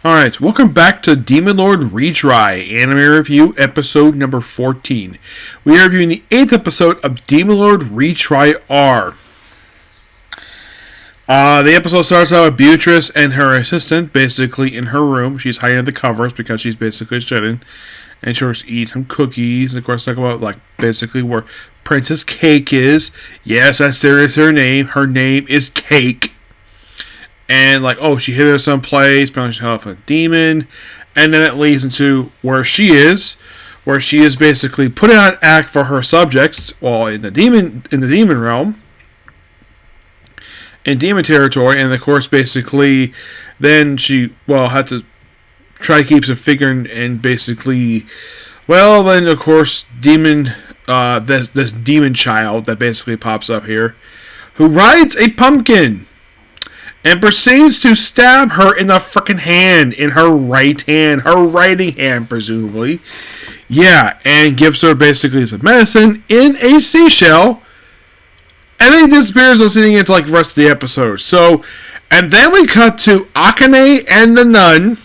Alright, welcome back to Demon Lord Retry, anime review episode number 14. We are reviewing the 8th episode of Demon Lord Retry R. The episode starts out with Beatrice and her assistant basically in her room. She's hiding the covers because she's basically shitting. And she was eating some cookies. And of course, talk about basically where Princess Cake is. Yes, that's serious. Her name. Her name is Cake. And she hid her someplace, apparently she's a demon, and then it leads into where she is basically putting on an act for her subjects, in the demon realm, in demon territory, and of course basically then she had to try to keep some figure and basically then of course this demon child that basically pops up here, who rides a pumpkin and proceeds to stab her in the frickin' hand, in her right hand, her writing hand, presumably. Yeah, and gives her basically some medicine in a seashell, and then he disappears on sitting into the rest of the episode. So, and then we cut to Akane and the nun.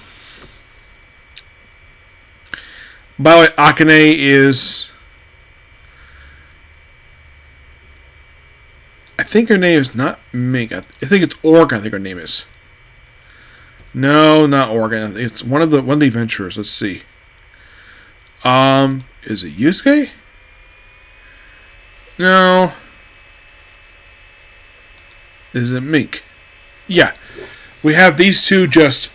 By the way, Akane is... I think her name is not Mink. I think it's Org. I think her name is. No, not Org. It's one of the adventurers. Let's see. Is it Yusuke? No. Is it Mink? Yeah. We have these two just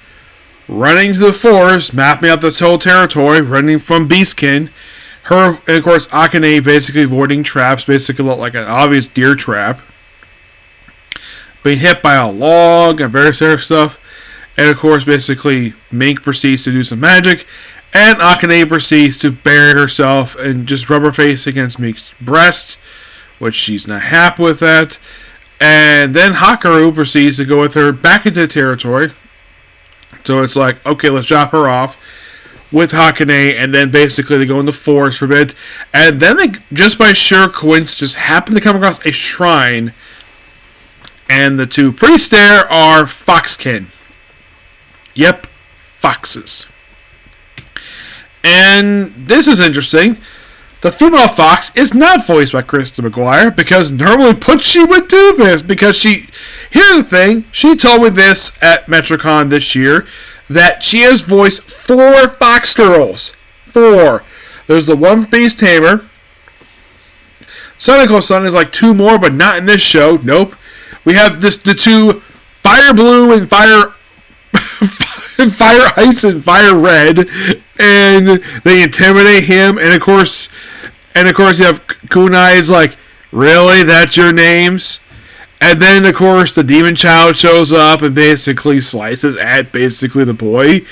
running to the forest, mapping out this whole territory, running from Beastkin. Her, and of course, Akane basically avoiding traps, basically look like an obvious deer trap. Being hit by a log and various other stuff. And of course, basically, Mink proceeds to do some magic. And Akane proceeds to bury herself and just rub her face against Mink's breast, which she's not happy with that. And then Hakaru proceeds to go with her back into the territory. So it's like, okay, let's drop her off with Hakane, and then basically they go in the forest for a bit, and then they, just by sheer coincidence, just happen to come across a shrine, and the two priests there are foxkin. Yep, foxes. And this is interesting. The female fox is not voiced by Krista McGuire, because normally she would do this, because here's the thing, she told me this at MetroCon this year, that she has voiced 4 fox girls. 4. There's the one Beast Tamer. Sonico Sun is 2 more, but not in this show. Nope. We have the 2 Fire Blue and Fire Fire Ice and Fire Red, and they intimidate him. And of course you have Kunai is really, that's your names? And then, of course, the demon child shows up and basically slices at basically the boy.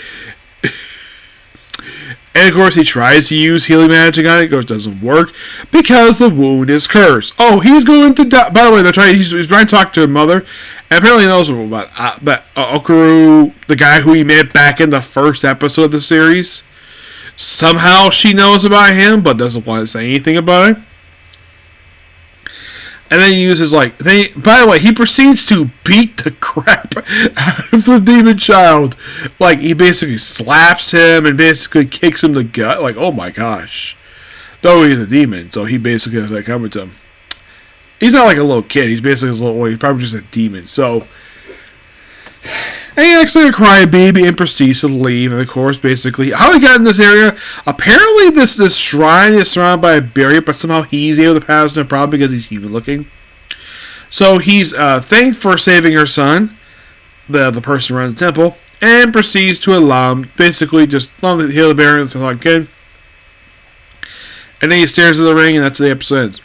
And, of course, he tries to use healing magic on it. Of course, it doesn't work because the wound is cursed. Oh, he's going to die. By the way, he's trying to talk to her mother. And apparently he knows about Okuru, the guy who he met back in the first episode of the series. Somehow she knows about him, but doesn't want to say anything about it. And then he uses by the way, he proceeds to beat the crap out of the demon child. He basically slaps him and basically kicks him in the gut. Oh my gosh. Though he's a demon, so he basically has that coming to him. He's not a little kid. He's basically he's probably just a demon. So, and he actually a crybaby and proceeds to leave. And of course, basically, how he got in this area, apparently this shrine is surrounded by a barrier, but somehow he's able to pass no problem because he's human looking. So he's thanked for saving her son, the person who runs the temple, and proceeds to allow him, basically just heal the barrier and something like good. And then he stares at the ring, and that's the episode ends.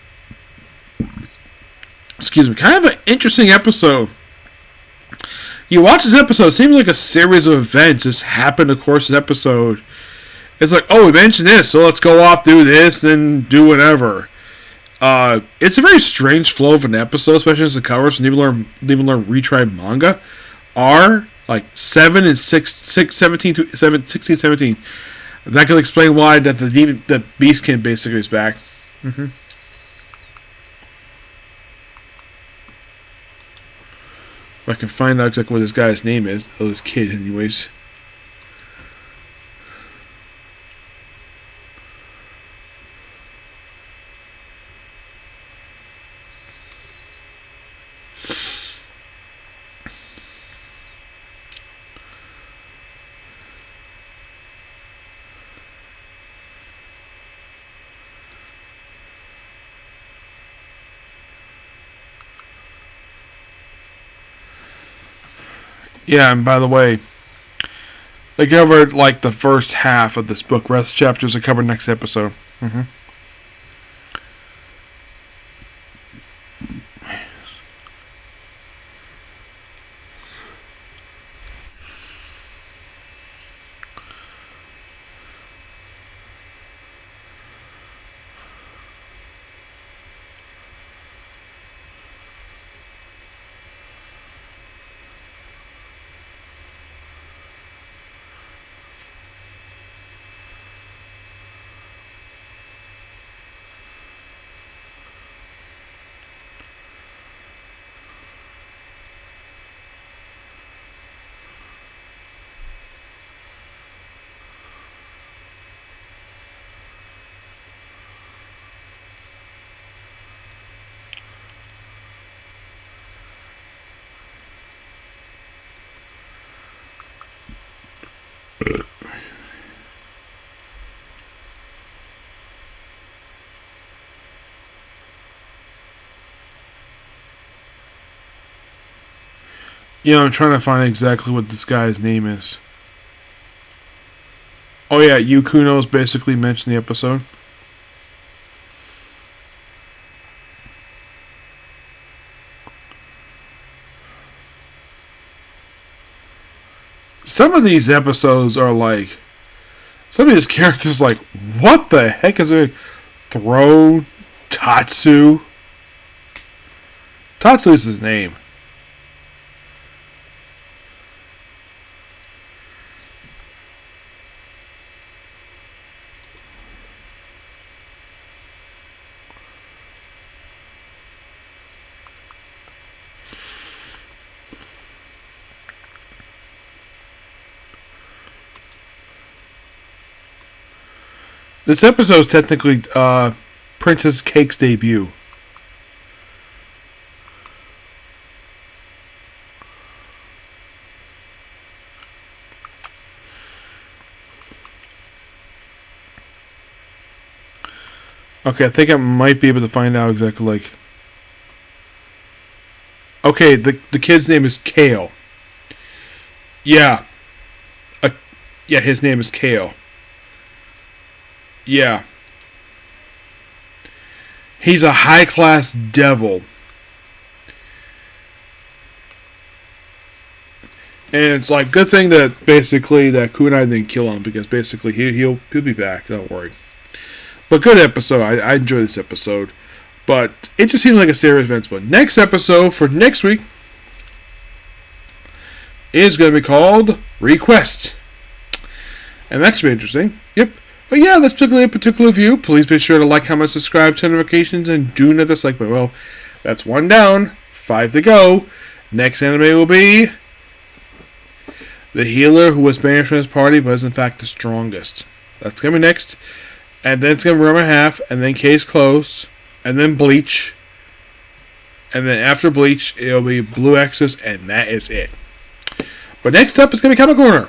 Excuse me. Kind of an interesting episode. You watch this episode, it seems like a series of events just happened of course this episode. It's oh, we mentioned this, so let's go off, do this, then do whatever. It's a very strange flow of an episode, especially as the covers from Demon Lord Retry manga are 7 and 17 to 16, 17. That could explain why that the Beastkin basically is back. If I can find out exactly what this guy's name is, or this kid anyways. Yeah, and by the way, they covered like the first half of this book. Rest chapters are covered next episode. Mm-hmm. Yeah, I'm trying to find exactly what this guy's name is. Oh yeah, Yukuno's basically mentioned the episode. Some of these episodes are like, some of these characters like, what the heck is it? Throw Tatsu. Tatsu is his name. This episode is technically Princess Cake's debut. Okay, I think I might be able to find out exactly like. Okay, the kid's name is Kale. Yeah. Yeah, his name is Kale. Yeah. He's a high-class devil. And it's like, good thing that basically that Kunai didn't kill him, because basically he'll be back, don't worry. But good episode. I enjoyed this episode. But it just seems like a series of events. But next episode for next week is going to be called Request. And that should be interesting. Yep. But yeah, that's particularly a particular view. Please be sure to like, comment, subscribe, turn notifications, and do not dislike. But well, that's 1 down, 5 to go. Next anime will be the healer who was banished from his party but is in fact the strongest. That's going to be next. And then it's going to be Roma half, and then Case Closed, and then Bleach. And then after Bleach, it'll be Blue Exorcist, and that is it. But next up is going to be Comic Corner.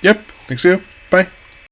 Yep. Thanks, you. Bye.